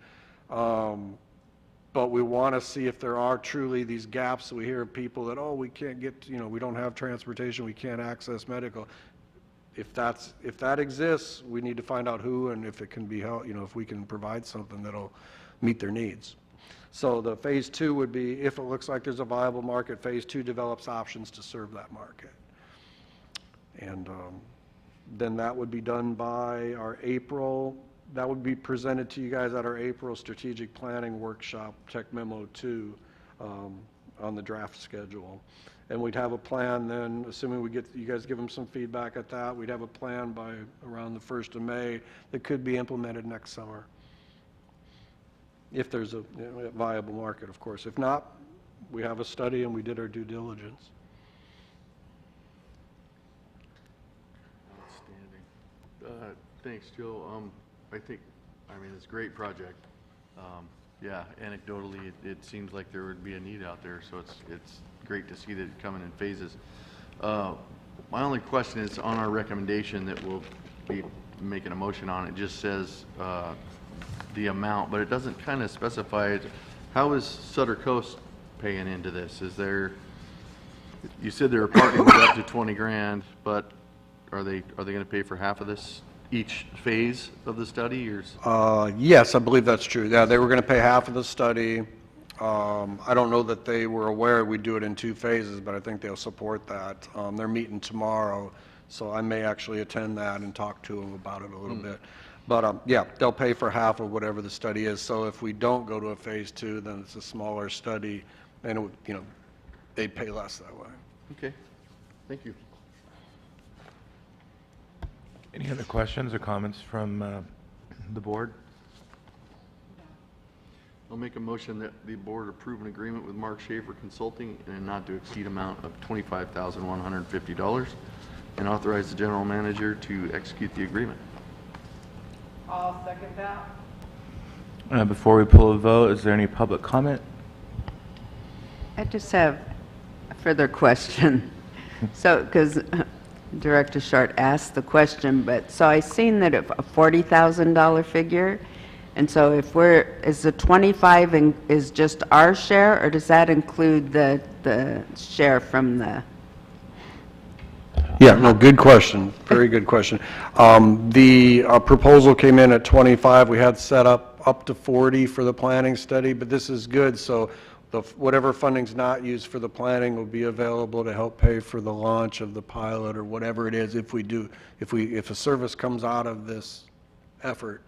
But we want to see if there are truly these gaps. We hear of people that, we can't get, we don't have transportation, we can't access medical. If that exists, we need to find out who and if it can be helped, if we can provide something that'll meet their needs. So the phase 2 would be, if it looks like there's a viable market, phase 2 develops options to serve that market. And then that would be done by our April, that would be presented to you guys at our April strategic planning workshop, Tech Memo 2, on the draft schedule. And we'd have a plan then, assuming you guys give them some feedback at that, we'd have a plan by around the 1st of May that could be implemented next summer. If there's a viable market, of course. If not, we have a study and we did our due diligence. Outstanding. Thanks, Joe. It's a great project. Yeah, anecdotally, it seems like there would be a need out there, so it's great to see that it coming in phases. My only question is on our recommendation that we'll be making a motion on. It just says the amount, but it doesn't kind of specify it. How is Sutter Coast paying into this? You said they're partnering with up to 20 grand, but are they going to pay for half of this each phase of the study, or? Yes, I believe that's true. Yeah, they were going to pay half of the study. I don't know that they were aware we do it in 2 phases, but I think they'll support that. They're meeting tomorrow, so I may actually attend that and talk to them about it a little bit. But yeah, they'll pay for half of whatever the study is. So if we don't go to a phase 2, then it's a smaller study, and it would, they'd pay less that way. Okay, thank you. Any other questions or comments from the board? I'll make a motion that the board approve an agreement with Mark Schaefer Consulting in a not to exceed amount of $25,150 and authorize the general manager to execute the agreement. I'll second that. Before we pull a vote, is there any public comment? I just have a further question. So, because Director Short asked the question, but so I seen that a $40,000 figure, and so is the 25 is just our share, or does that include the share from the? Yeah, no, good question. Very good question. The proposal came in at 25. We had set up to 40 for the planning study, but this is good. So whatever funding's not used for the planning will be available to help pay for the launch of the pilot or whatever it is. If a service comes out of this effort,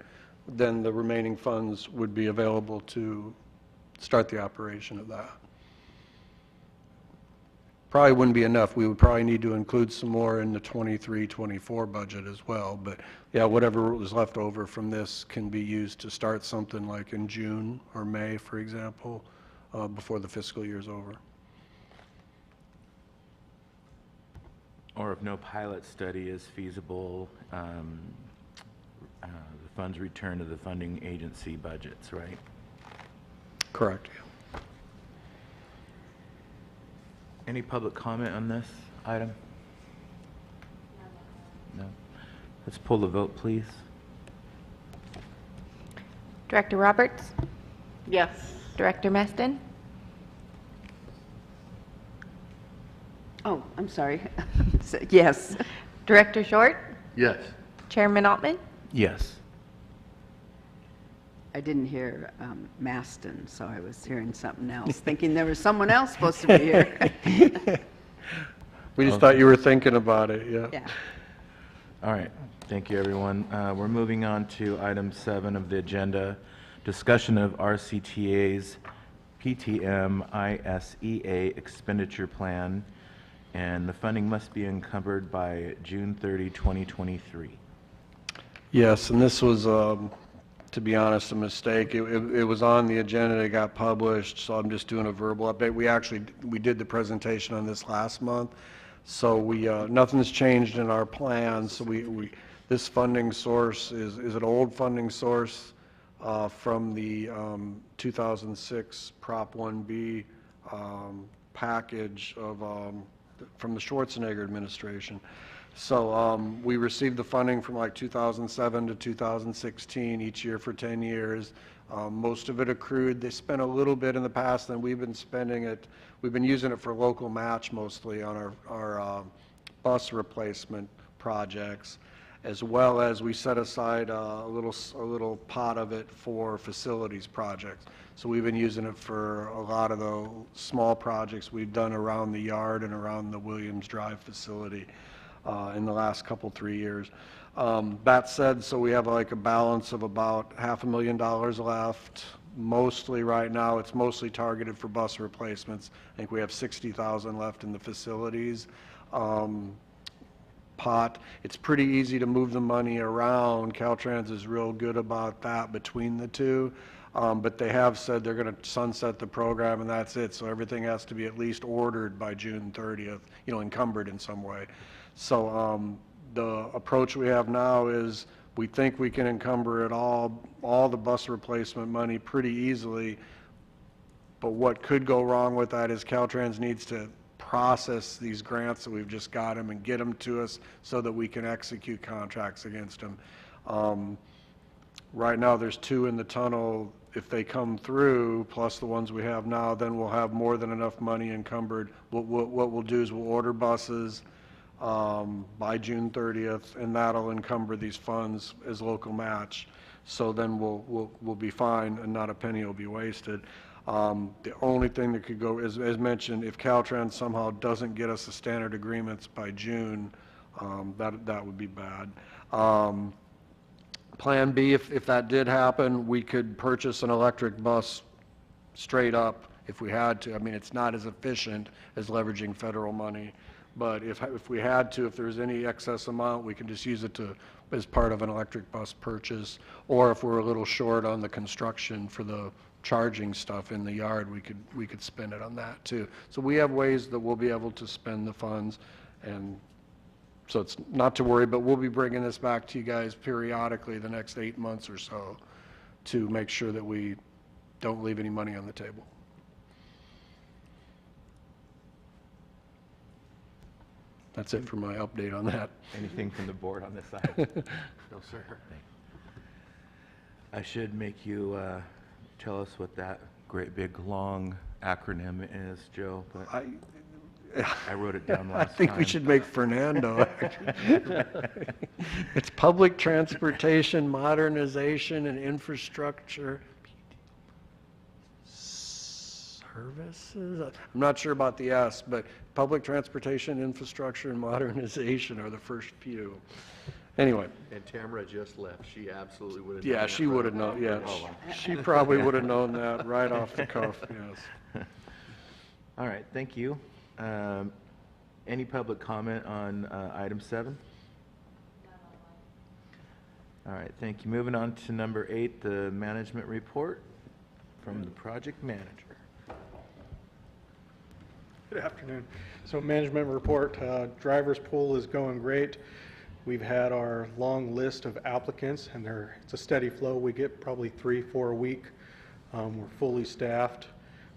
then the remaining funds would be available to start the operation of that. Probably wouldn't be enough. We would probably need to include some more in the 23-24 budget as well. But yeah, whatever was left over from this can be used to start something like in June or May, for example, before the fiscal year is over. Or if no pilot study is feasible, the funds return to the funding agency budgets, right? Correct. Any public comment on this item? No. Let's pull the vote, please. Director Roberts, Yes. Director Meston, Oh, I'm sorry. Yes. Director Short, Yes. Chairman Altman, Yes. I didn't hear Maston, so I was hearing something else, thinking there was someone else supposed to be here. We just thought you were thinking about it, yeah. Yeah. All right, thank you, everyone. We're moving on to item 7 of the agenda, discussion of RCTA's PTM ISEA expenditure plan, and the funding must be encumbered by June 30, 2023. Yes, and this was, to be honest, a mistake. It was on the agenda, it got published, so I'm just doing a verbal update. We did the presentation on this last month, so nothing's changed in our plans. So this funding source is an old funding source from the 2006 Prop 1B package from the Schwarzenegger administration. So we received the funding from like 2007 to 2016, each year for 10 years. Most of it accrued. They spent a little bit in the past, and we've been spending it. We've been using it for local match mostly on our bus replacement projects, as well as we set aside a little pot of it for facilities projects. So we've been using it for a lot of the small projects we've done around the yard and around the Williams Drive facility in the last 3 years. That said, so we have like a balance of about $500,000 left. Mostly right now, it's mostly targeted for bus replacements. I think we have $60,000 left in the facilities pot. It's pretty easy to move the money around. Caltrans is real good about that between the two. But they have said they're going to sunset the program, and that's it. So everything has to be at least ordered by June 30th, encumbered in some way. So the approach we have now is we think we can encumber it all the bus replacement money pretty easily. But what could go wrong with that is Caltrans needs to process these grants that we've just got them and get them to us so that we can execute contracts against them. Right now, there's 2 in the tunnel. If they come through, plus the ones we have now, then we'll have more than enough money encumbered. What we'll do is we'll order buses by June 30th, and that'll encumber these funds as local match. So then we'll be fine, and not a penny will be wasted. The only thing that could go, as mentioned, if Caltrans somehow doesn't get us the standard agreements by June, that would be bad. Plan B, if that did happen, we could purchase an electric bus straight up if we had to. I mean, it's not as efficient as leveraging federal money, but if we had to, if there's any excess amount, we can just use it as part of an electric bus purchase. Or if we're a little short on the construction for the charging stuff in the yard, we could spend it on that too. So we have ways that we'll be able to spend the funds, and so it's not to worry, but we'll be bringing this back to you guys periodically the next 8 months or so to make sure that we don't leave any money on the table. That's it for my update on that. Anything from the board on this side? No, sir. I should make you tell us what that great big long acronym is, Joe, but I wrote it down last time. I think we should make Fernando. It's Public Transportation Modernization and Infrastructure Services? I'm not sure about the S, but Public Transportation Infrastructure and Modernization are the first few. Anyway. And Tamara just left. She absolutely would have. Yeah, she would have known, yeah. She probably would have known that right off the cuff, yes. All right, thank you. Any public comment on item 7? All right, thank you. Moving on to number 8, the management report from the project manager. Good afternoon. So management report, driver's pool is going great. We've had our long list of applicants, and it's a steady flow. We get probably 3-4 a week. We're fully staffed.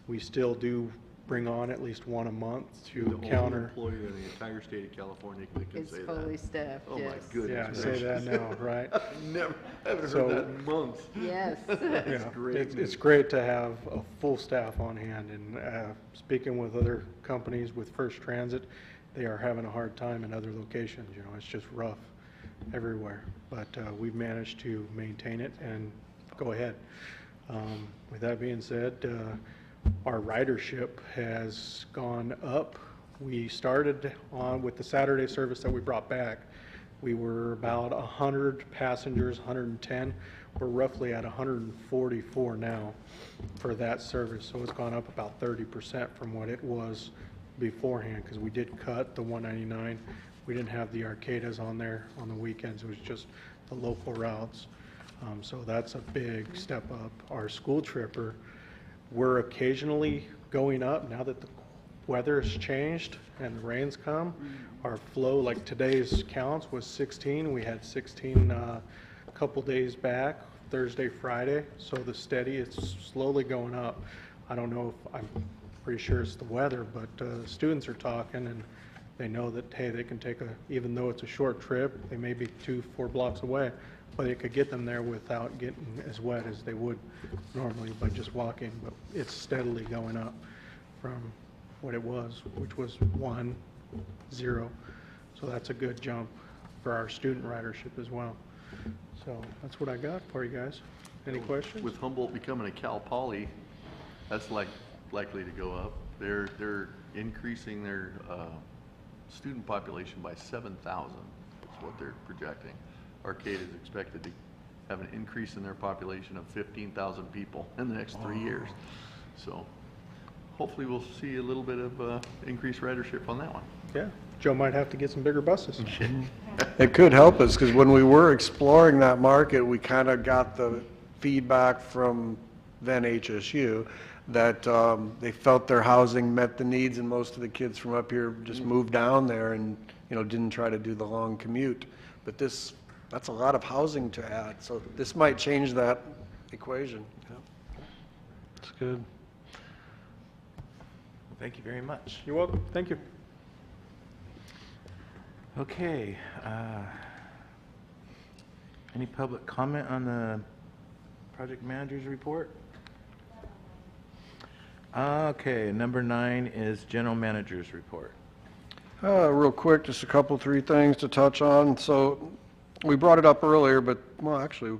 We still do bring on at least one a month to The only counter. employer in the entire state of California that can It's say that. fully staffed, Oh, my yes. Yeah, I goodness say that gracious. now, right? Haven't So- heard that in months. Yes. Yeah, great it's news. great to have a full staff on hand, and speaking with other companies with First Transit, they are having a hard time in other locations, you know, it's just rough everywhere, but we've managed to maintain it and go ahead. With that being said, our ridership has gone up. We started on with the Saturday service that we brought back. We were about 100 passengers, 110. We're roughly at 144 now for that service. So it's gone up about 30% from what it was beforehand, because we did cut the 199. We didn't have the Arcadas on there on the weekends. It was just the local routes. So that's a big step up. Our school tripper, we're occasionally going up now that the weather has changed and the rains come. Our flow, like today's counts, was 16. We had 16 a couple days back, Thursday, Friday. So the steady, it's slowly going up. I don't know if, I'm pretty sure it's the weather, but students are talking and they know that, hey, they can take even though it's a short trip, they may be 2-4 blocks away, but it could get them there without getting as wet as they would normally by just walking. But it's steadily going up from what it was, which was 1-0. So that's a good jump for our student ridership as well. So that's what I got for you guys. Any questions? With Humboldt becoming a Cal Poly, that's likely to go up. They're increasing their student population by 7,000. That's what they're projecting. Arcade is expected to have an increase in their population of 15,000 people in the next 3 years. So hopefully we'll see a little bit of increased ridership on that one. Yeah, Joe might have to get some bigger buses. It could help us, because when we were exploring that market, we kind of got the feedback from then HSU that they felt their housing met the needs, and most of the kids from up here just moved down there and, you know, didn't try to do the long commute. But that's a lot of housing to add, so this might change that equation. It's good. Thank you very much. You're welcome. Thank you. Okay. Any public comment on the project manager's report? Okay, number 9 is general manager's report. Real quick, just a couple, 3 things to touch on. So we brought it up earlier, but, well, actually, we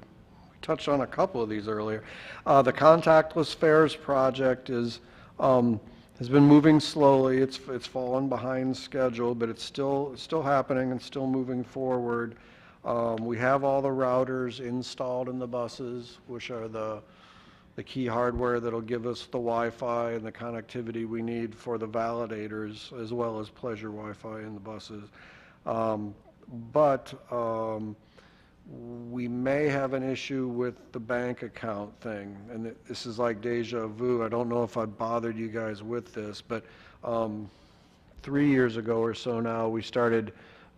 touched on a couple of these earlier. The contactless fares project has been moving slowly. It's fallen behind schedule, but it's still happening and still moving forward. We have all the routers installed in the buses, which are the key hardware that'll give us the Wi-Fi and the connectivity we need for the validators, as well as pleasure Wi-Fi in the buses. But we may have an issue with the bank account thing, and this is like deja vu. I don't know if I bothered you guys with this, but 3 years ago or so now, we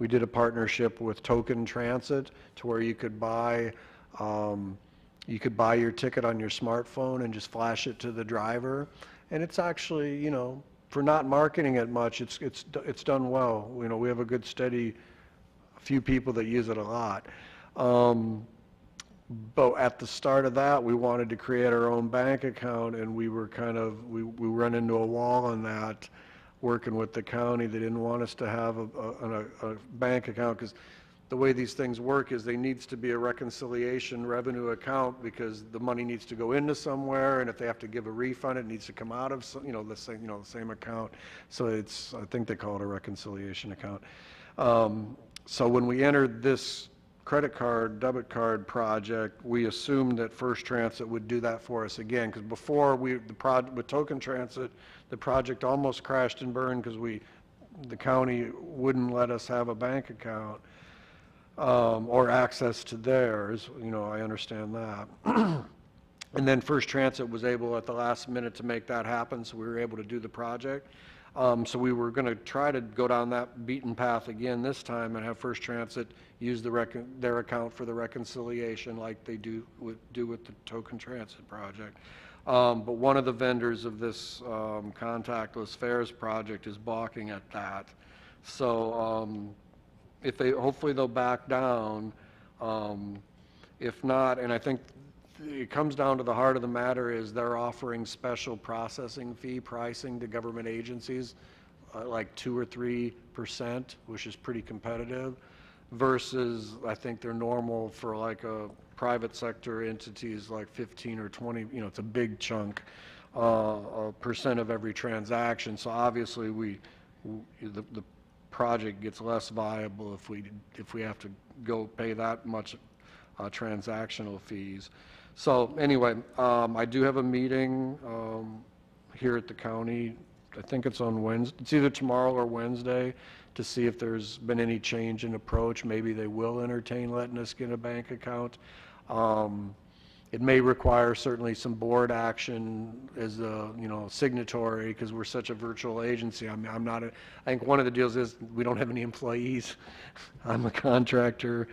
did a partnership with Token Transit to where you could buy your ticket on your smartphone and just flash it to the driver. And it's actually, you know, for not marketing it much, it's done well. You know, we have a good steady few people that use it a lot. But at the start of that, we wanted to create our own bank account, and we were we run into a wall on that, working with the county. They didn't want us to have a bank account, because the way these things work is there needs to be a reconciliation revenue account, because the money needs to go into somewhere, and if they have to give a refund, it needs to come out of the same account. So I think they call it a reconciliation account. So when we entered this credit card, debit card project, we assumed that First Transit would do that for us again, because before with Token Transit, the project almost crashed and burned because the county wouldn't let us have a bank account or access to theirs. You know, I understand that. And then First Transit was able at the last minute to make that happen, so we were able to do the project. So we were going to try to go down that beaten path again this time and have First Transit use their account for the reconciliation like they do with the token transit project. But one of the vendors of this contactless fares project is balking at that. So hopefully they'll back down. If not, and I think it comes down to the heart of the matter is they're offering special processing fee pricing to government agencies, like 2 or 3%, which is pretty competitive, versus I think they're normal for like a private sector entities like 15 or 20, it's a big chunk, a percent of every transaction. So obviously the project gets less viable if we have to go pay that much transactional fees. So anyway, I do have a meeting here at the county. I think it's on Wednesday. It's either tomorrow or Wednesday to see if there's been any change in approach. Maybe they will entertain letting us get a bank account. It may require certainly some board action as a signatory because we're such a virtual agency. I'm not. I think one of the deals is we don't have any employees. I'm a contractor.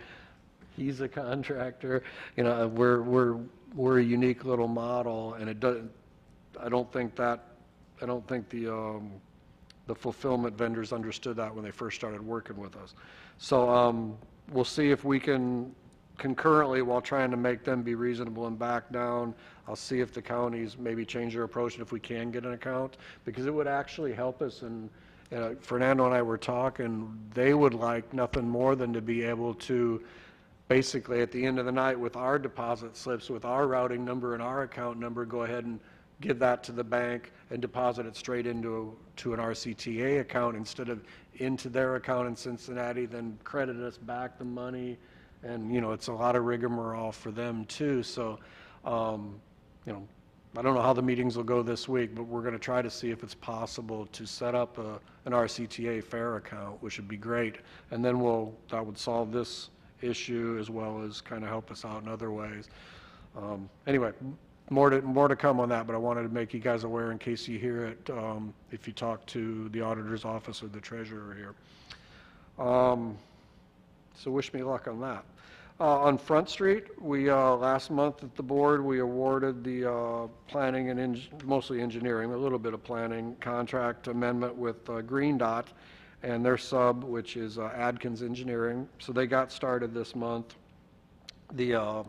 He's a contractor. We're a unique little model, and it doesn't. I don't think the fulfillment vendors understood that when they first started working with us. So we'll see if we can concurrently, while trying to make them be reasonable and back down, I'll see if the counties maybe change their approach and if we can get an account, because it would actually help us. And Fernando and I were talking, they would like nothing more than to be able to basically at the end of the night with our deposit slips, with our routing number and our account number, go ahead and give that to the bank and deposit it straight into an RCTA account instead of into their account in Cincinnati, then credit us back the money. And, it's a lot of rigmarole for them too. So, I don't know how the meetings will go this week, but we're going to try to see if it's possible to set up an RCTA fare account, which would be great. And then that would solve this issue as well as kind of help us out in other ways. Anyway, more to come on that, but I wanted to make you guys aware in case you hear it, if you talk to the auditor's office or the treasurer here. So wish me luck on that. On Front Street, we last month at the board, we awarded the planning and mostly engineering, a little bit of planning contract amendment with Green Dot and their sub, which is Adkins Engineering. So they got started this month. The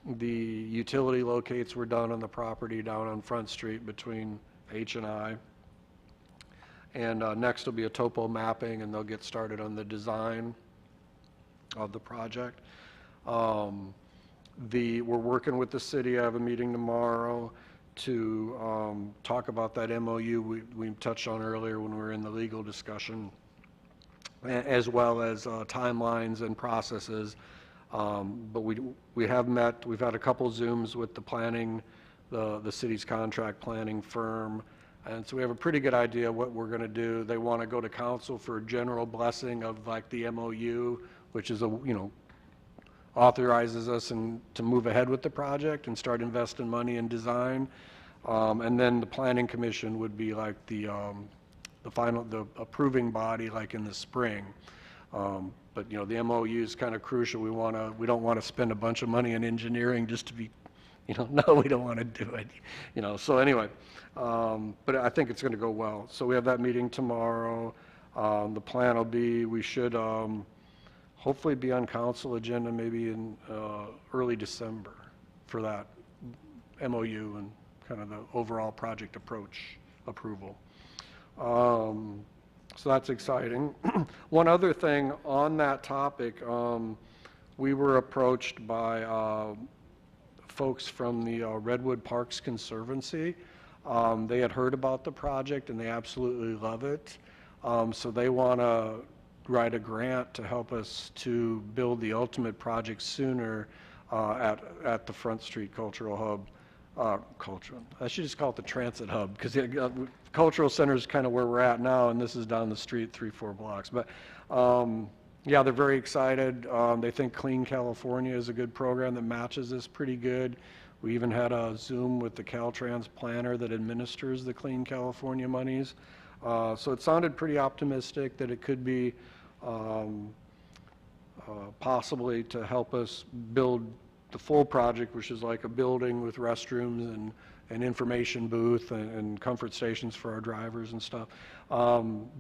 utility locates were done on the property down on Front Street between H&I. And next will be a topo mapping, and they'll get started on the design of the project. We're working with the city. I have a meeting tomorrow to talk about that MOU we touched on earlier when we were in the legal discussion, as well as timelines and processes. But we have met. We've had a couple Zooms with the planning, the city's contract planning firm, and so we have a pretty good idea what we're going to do. They want to go to council for a general blessing of like the MOU, which is authorizes us to move ahead with the project and start investing money in design. And then the planning commission would be like the approving body, like in the spring. But the MOU is kind of crucial. We don't want to spend a bunch of money in engineering just to be, no, we don't want to do it. So anyway, but I think it's going to go well. So we have that meeting tomorrow. The plan will be we should hopefully be on council agenda maybe in early December for that MOU and kind of the overall project approach approval. So that's exciting. One other thing on that topic, we were approached by folks from the Redwood Parks Conservancy. They had heard about the project and they absolutely love it. So they want to write a grant to help us to build the ultimate project sooner at the Front Street Cultural Hub. I should just call it the Transit Hub, because the Cultural Center is kind of where we're at now, and this is down the street 3-4 blocks. But yeah, they're very excited. They think Clean California is a good program that matches this pretty good. We even had a Zoom with the Caltrans planner that administers the Clean California monies. So it sounded pretty optimistic that it could be possibly to help us build the full project, which is like a building with restrooms and an information booth and comfort stations for our drivers and stuff.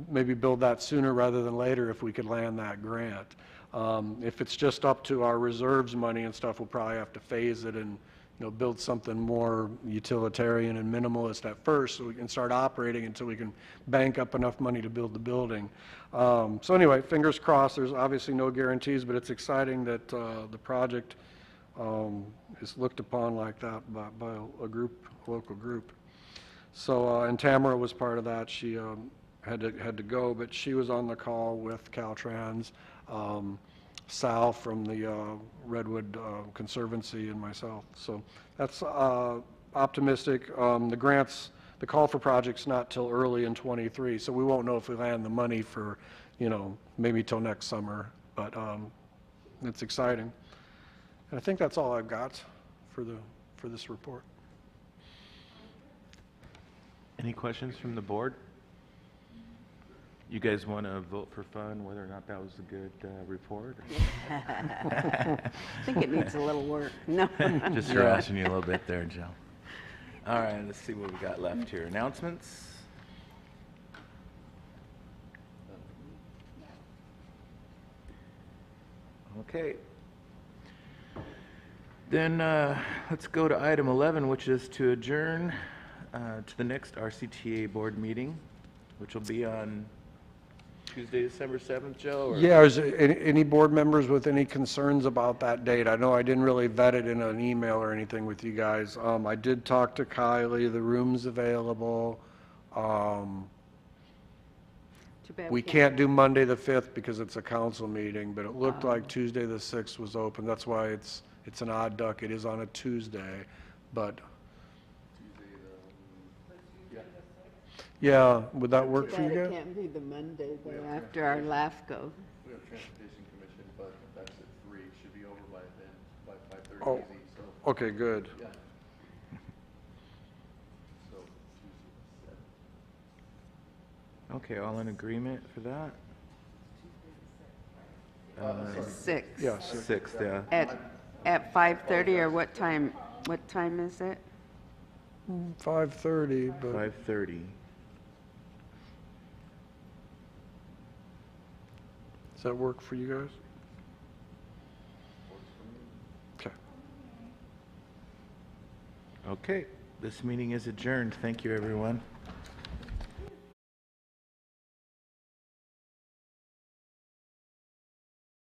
Maybe build that sooner rather than later if we could land that grant. If it's just up to our reserves money and stuff, we'll probably have to phase it and, build something more utilitarian and minimalist at first so we can start operating until we can bank up enough money to build the building. So anyway, fingers crossed. There's obviously no guarantees, but it's exciting that the project is looked upon like that by a group, a local group. So, and Tamara was part of that. She had to go, but she was on the call with Caltrans, Sal from the Redwood Conservancy, and myself. So that's optimistic. The call for projects not till early in 23, so we won't know if we land the money for, maybe till next summer, but it's exciting. And I think that's all I've got for this report. Any questions from the board? You guys want to vote for fun whether or not that was a good report? I think it needs a little work. No. Just harassing you a little bit there, Joe. All right, let's see what we got left here. Announcements? Okay. Then let's go to item 11, which is to adjourn to the next RCTA board meeting, which will be on Tuesday, December 7th, Joe? Or? Yeah, is there any board members with any concerns about that date? I know I didn't really vet it in an email or anything with you guys. I did talk to Kylie, the room's available. Too bad We can't do Monday the 5th because it's a council meeting, but it looked like Tuesday the 6th was open. That's why it's an odd duck. It is on a Tuesday, but. Yeah, would that work for you But it guys? can't be the Monday though, after our LAFCO. We have Transportation Commission, but that's at 3, should be over by then, by 5:30 Oh, easy, so, okay, good. yeah. So, Tuesday Okay, all in agreement for that? 6. Yeah, so 6th, yeah. At 5:30 or what time is it? 5:30, but 5:30. does that work for you guys? Okay. Okay, this meeting is adjourned. Thank you, everyone.